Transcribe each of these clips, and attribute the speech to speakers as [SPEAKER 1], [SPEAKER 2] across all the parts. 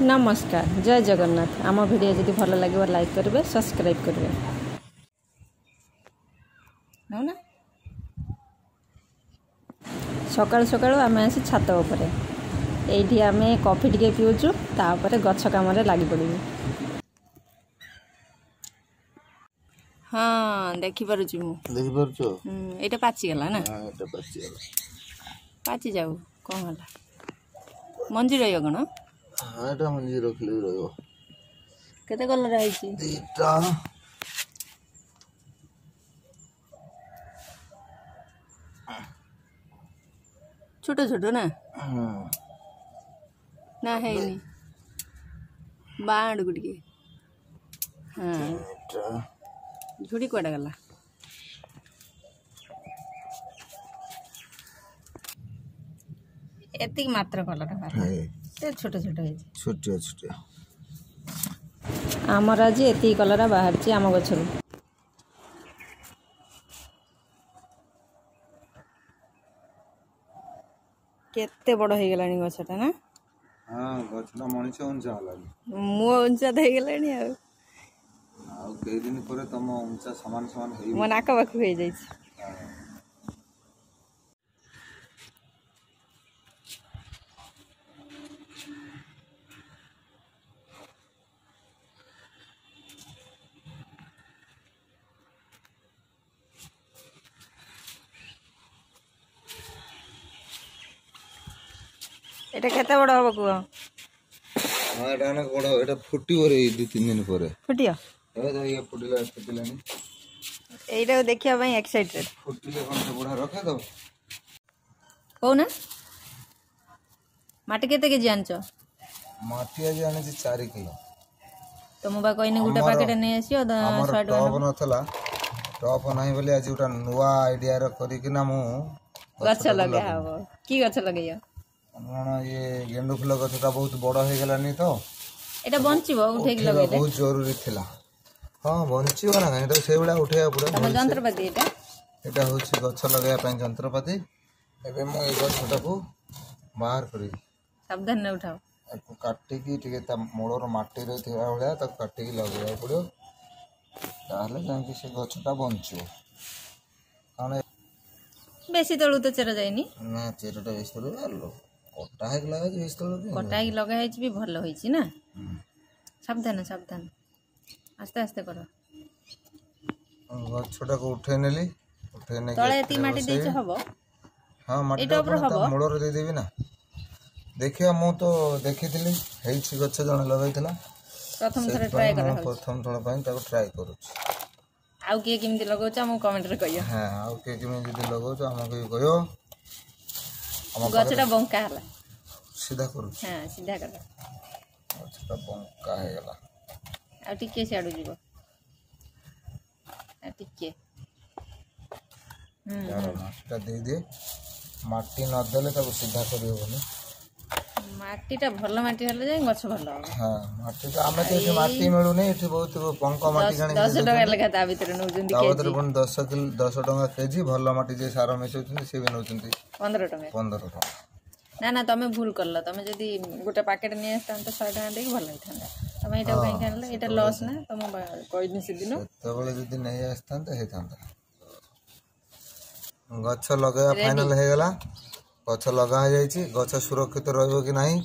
[SPEAKER 1] नमस्कार जय जगन्नाथ। आम वीडियो जदि भल लगे लाइक करेंगे सब्सक्राइब करेंगे ना। सकाळु सकाळु आम आसी छात उपरे एठी आमे कॉफी टिके पिउचु तापरे गछ काम लगी पड़ू। हाँ देखि पारुची मु
[SPEAKER 2] देखि पारुचो
[SPEAKER 1] एटा पाची गला ना।
[SPEAKER 2] हां एटा पाची गला
[SPEAKER 1] पाची जाऊ कोन हला मंजी रहियो कोन।
[SPEAKER 2] हां एटा मंजी रखले रहियो।
[SPEAKER 1] केते कलर आइची
[SPEAKER 2] दीटा
[SPEAKER 1] छोटो छोटो ना।
[SPEAKER 2] हां
[SPEAKER 1] ना है नी बांड गुडके। हां
[SPEAKER 2] एटा
[SPEAKER 1] झुड़ी कोडा गला एतिक मात्र कलर बाहर से छोटो छोटो है
[SPEAKER 2] छोटे छोटे
[SPEAKER 1] आमर आज एतिक कलर बाहर ची आम गछरु। केते बड़ हो गलानी गछटा ना।
[SPEAKER 2] हां गछटा मଣିଷ उंचा हलानी
[SPEAKER 1] मो उंचा दे गलानी आ
[SPEAKER 2] कई दिन पर तम उंचा समान समान है
[SPEAKER 1] मो नाक बाकु हो जाई छी। एटा केते बड़ हो बकु।
[SPEAKER 2] हां एटा ना बड़ एटा फुटी रे 2-3 दिन पर
[SPEAKER 1] फुटिया
[SPEAKER 2] ए तो ये फुटिलानी
[SPEAKER 1] एटा देखिया भाई एक्साइटेड
[SPEAKER 2] फुटिले कोन से बड़ा रखे दो
[SPEAKER 1] हो ना। माटी केते केजी आनचो
[SPEAKER 2] माटी आज आने 4 किलो
[SPEAKER 1] तो मोबा कहनी गुटा पैकेट नै आसियो 100
[SPEAKER 2] टॉप नथला टॉप नाही बोले आज उटा नुवा आईडिया र करी कि ना मु
[SPEAKER 1] गछ लगा हबो की गछ लगैयो
[SPEAKER 2] ना ये गेंडू फूल गछटा बहुत बड़ हो गलानी तो
[SPEAKER 1] एटा बंचिबो उठे के लगैले
[SPEAKER 2] बहुत जरूरी थिला। हां बंचिबो ना एटा से बेला उठेया पूरा
[SPEAKER 1] तम यंत्रपाती
[SPEAKER 2] एटा होछि गछ लगाया पय यंत्रपाती। एबे मो ए गछटा को बाहर करी
[SPEAKER 1] सावधान न उठाओ
[SPEAKER 2] को काटी की टिके ता मोळर माटी रे थिया होया ता काटी की लगाया पड़ो ताहले जांकी से गछटा बंचिबो। काने
[SPEAKER 1] बेसी तळु तो चेरा जायनी
[SPEAKER 2] ना चेरटा बेसी तळु आलो कोटा है लगा जे बेसी तळु
[SPEAKER 1] कोटा ही लगा है भी भल होईची ना। सावधान सावधान आस्ते आस्ते करो
[SPEAKER 2] गछटा को उठे नेली उठे ने
[SPEAKER 1] तळे एती माटी देछ हबो।
[SPEAKER 2] हां माटी ता मोळर दे देबी ना। देखिया मु तो देखिथिली हेछि गछ जण लगाइतला
[SPEAKER 1] प्रथम थरे ट्राई करा
[SPEAKER 2] प्रथम थोड़ा पय ताको ट्राई करू
[SPEAKER 1] आउ के किमती लगाउछ हम कमेंट रे कहियो।
[SPEAKER 2] हां आउ के किमती जदी लगाउछ हमके कहियो हम
[SPEAKER 1] गछटा बंका हला
[SPEAKER 2] सीधा करू।
[SPEAKER 1] हां सीधा कर
[SPEAKER 2] गछटा बंका हे गला
[SPEAKER 1] आ टिके से आडू जीवो आ टिके
[SPEAKER 2] यार माटीटा दे दे माटी न देले ताको सीधा करियो बने
[SPEAKER 1] माटीटा भल माटी हले जाय गछ भल।
[SPEAKER 2] हां माटी तो आमे तो एठी माटी मिलु नै एठी बहुत पंका माटी गाणी
[SPEAKER 1] 10 टका लगा ता भीतर नउजंदी केजी
[SPEAKER 2] तावतर पण 10 टका केजी भल माटी जे सारा मिसौचंदी से भी नउचंदी
[SPEAKER 1] 15 टका। ना ना तमे भूल करला तमे जदी गोटे पैकेट नै आस्ता त 100 टका देके भल होइथांदा तमे एटा काई खानला एटा लॉस ना तमे कोइ दिन से दिन
[SPEAKER 2] तबले जदी नै आस्ता त हेथांदा। गछ लगाया फाइनल हे गला गछ लगा जाइछि गछ सुरक्षित रहबो कि नाही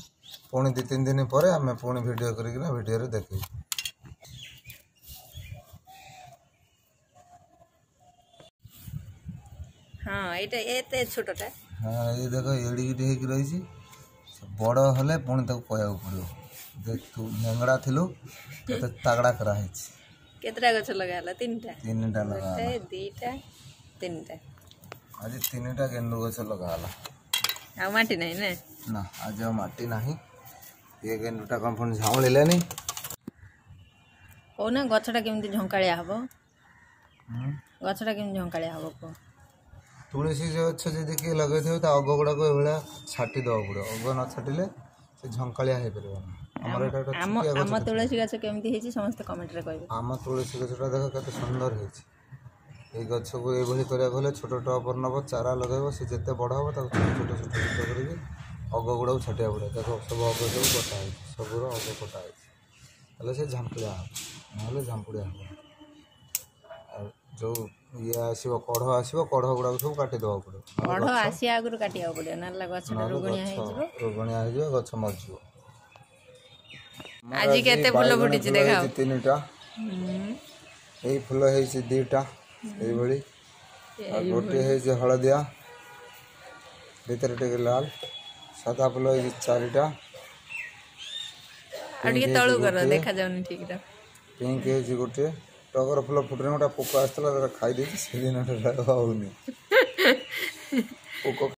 [SPEAKER 2] पुणी 2-3 दिन पर आमे पुणी वीडियो करी कि ना वीडियो रे देखि।
[SPEAKER 1] हां एटा एते छोटटा
[SPEAKER 2] हां ये देखो एडी गिटी हे कि रहिछि बड़ हले पुणी तक कहया पड़ियो देख तू नेंगड़ा थिलु त तगड़ा करा हेछि।
[SPEAKER 1] केतरा गछ लगाला
[SPEAKER 2] 3टा लगा
[SPEAKER 1] 2टा 3टा
[SPEAKER 2] आज 3टा गेंडू गछ लगाला
[SPEAKER 1] आ माटी नहीं ना
[SPEAKER 2] ना आज माटी नाही ये गेंडूटा कम फन झावलेलानी
[SPEAKER 1] हो ना गछटा केमती झंकाळिया हबो गछटा केमती झंकाळिया हबो को
[SPEAKER 2] तुलसी गछ जे देखि लगे थे त अग गुडा को एवला छाटी दो पड़ो अग न छाटिले से झंकाळिया हे परबो हमर एटा
[SPEAKER 1] हम तुलसी गछ केमती हेछि समस्त कमेंट रे कहबो। हम
[SPEAKER 2] तुलसी गछटा देखो कते सुंदर हेछि ये गछ को ये करा गले छोट टपर नब चारा लगे से जिते बड़ हम छोट छोट छोट छोट करके ଅଗ ଗୁଡ଼ାକୁ ଛାଟିବାକୁ ପଡ଼ିବ। ଦେଖ ସବୁ ଅଗ ସବୁ କଟା ହେଇଛି, ସବୁର ଅଗ କଟା ହେଇଛି, ହେଲେ ସେ ଝାମ୍ପୁଡ଼ିଆ ହେବ, ନହେଲେ ଝାମ୍ପୁଡ଼ିଆ ହେବ। ଆଉ ଯେଉଁ ଇଏ ଆସିବ କଢ଼ ଆସିବ, କଢ଼ ଗୁଡ଼ାକୁ ସବୁ କାଟିଦେବାକୁ ପଡ଼ିବ,
[SPEAKER 1] କଢ଼ ଆସିବା ଆଗରୁ କାଟିବାକୁ ପଡ଼ିବ, ନହେଲେ ଗଛଟା ରୋଗଣିଆ ହେଇଯିବ,
[SPEAKER 2] ରୋଗଣିଆ ହେଇଯିବ, ଗଛ ମରିଯିବ।
[SPEAKER 1] ଆଜି କେତେ ଫୁଲ ଫୁଟିଛି ଦେଖାଅ।
[SPEAKER 2] 3ଟା, ଏଇ ଫୁଲ ହେଇଛି 2ଟା ଏଇଭଳି, ଆଉ ଗୋଟିଏ ହେଇଛି ହଳଦିଆ, ଭିତରେ ଟିକେ ଲାଲ, ସାଦା ଫୁଲ ହେଇଛି 4ଟା,
[SPEAKER 1] ଆଉ ଟିକେ ତଳୁ କର ଦେଖାଯାଉନି ଠିକ୍ ରେ।
[SPEAKER 2] ପିଙ୍କ ହେଇଛି ଗୋଟିଏ, ଟଗର ଫୁଲ ଫୁଟୁନି, ଗୋଟେ ପୋକ ଆସିଥିଲା ତାର ଖାଇଦେଇଛି, ସେଦିନ ହଉନି ପୋକ।